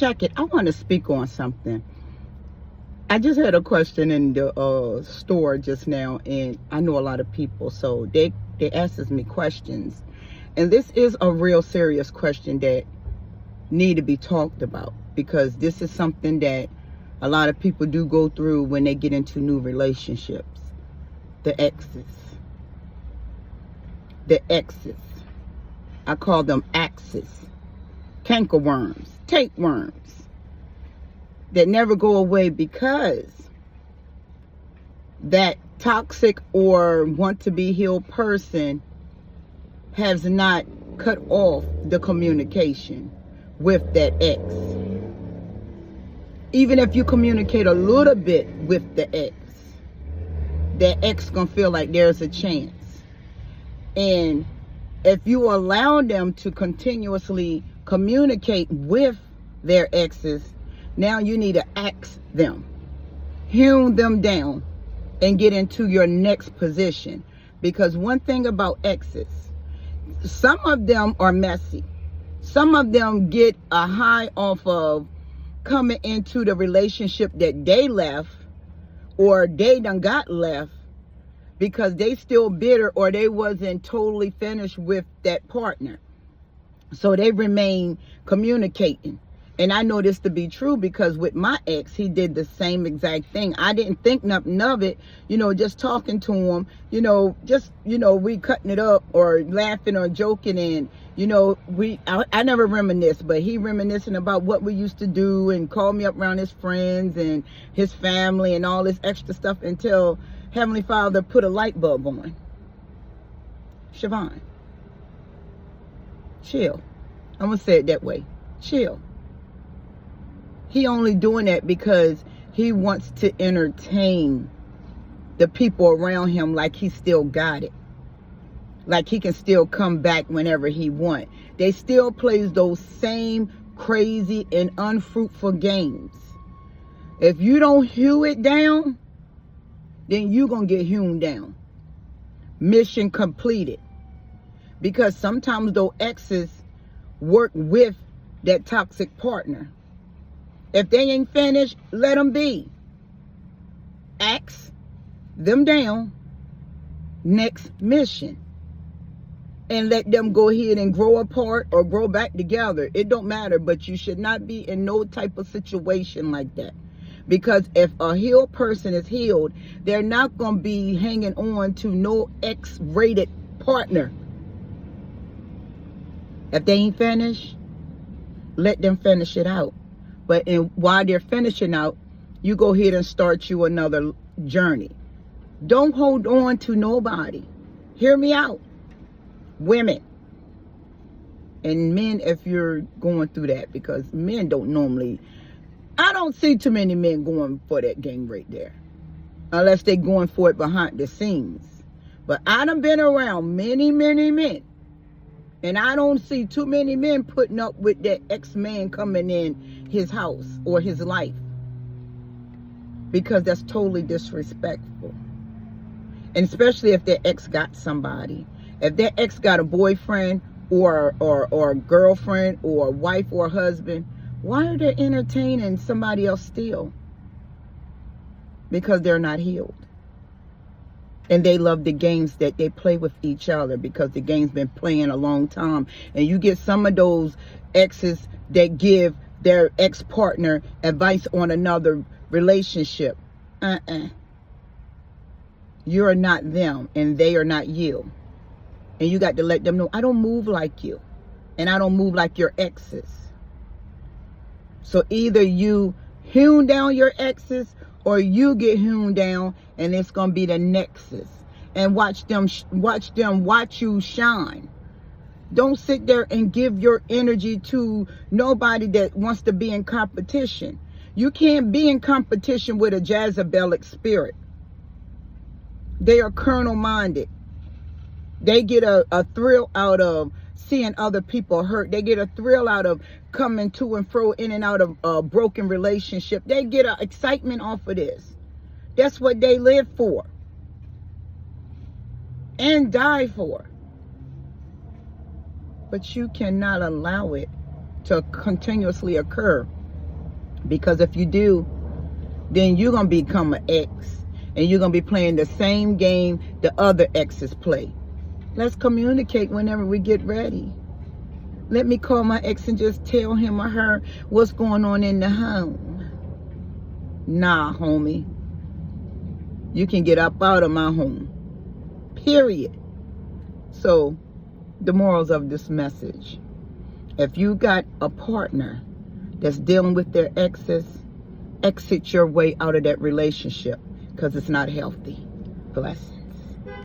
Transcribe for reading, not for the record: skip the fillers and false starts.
Check it. I want to speak on something. I just had a question in the store just now, and I know a lot of people, so they asks me questions, and this is a real serious question that need to be talked about, because this is something that a lot of people do go through when they get into new relationships. The exes. The exes. I call them axes. Cankerworms. Tapeworms. That never go away, because that toxic or want to be healed person has not cut off the communication with that ex. Even if you communicate a little bit with the ex, that ex gonna feel like there's a chance. And if you allow them to continuously communicate with their exes, now you need to axe them, hew them down, and get into your next position. Because one thing about exes, some of them are messy. Some of them get a high off of coming into the relationship that they left, or they done got left, because they still bitter, or they wasn't totally finished with that partner. So they remain communicating. And I know this to be true, because with my ex, he did the same exact thing. I didn't think nothing of it, just talking to him, we cutting it up or laughing or joking. And, I never reminisce, but he reminiscing about what we used to do and called me up around his friends and his family and all this extra stuff, until Heavenly Father put a light bulb on. Siobhan, chill. I'm going to say it that way. Chill. He only doing that because he wants to entertain the people around him, like he still got it. Like he can still come back whenever he want. They still plays those same crazy and unfruitful games. If you don't hew it down, then you going to get hewn down. Mission completed. Because sometimes those exes work with that toxic partner. If they ain't finished, let them be. Axe them down. Next mission. And let them go ahead and grow apart or grow back together. It don't matter, but you should not be in no type of situation like that. Because if a healed person is healed, they're not going to be hanging on to no X-rated partner. If they ain't finished, let them finish it out. But while they're finishing out, you go ahead and start you another journey. Don't hold on to nobody. Hear me out. Women. And men, if you're going through that, because men don't normally, I don't see too many men going for that game right there. Unless they're going for it behind the scenes. But I done been around many, many men. And I don't see too many men putting up with that ex-man coming in his house or his life. Because that's totally disrespectful. And especially if that ex got somebody. If that ex got a boyfriend or a girlfriend or a wife or a husband, why are they entertaining somebody else still? Because they're not healed. And they love the games that they play with each other, because the game's been playing a long time. And you get some of those exes that give their ex-partner advice on another relationship. You're not them, and they are not you. And you got to let them know, I don't move like you. And I don't move like your exes. So either you hew down your exes, or you get hewn down, and it's going to be the nexus. And watch you shine. Don't sit there and give your energy to nobody that wants to be in competition. You can't be in competition with a Jezebelic spirit. They are carnal-minded. They get a thrill out of seeing other people hurt. They get a thrill out of coming to and fro in and out of a broken relationship. They get an excitement off of this. That's what they live for and die for. But you cannot allow it to continuously occur Because if you do, then you're going to become an ex. And you're going to be playing the same game the other exes play. Let's communicate whenever we get ready. Let me call my ex and just tell him or her what's going on in the home. Nah, homie. You can get up out of my home. Period. So, the morals of this message. If you got a partner that's dealing with their exes, exit your way out of that relationship because it's not healthy. Bless.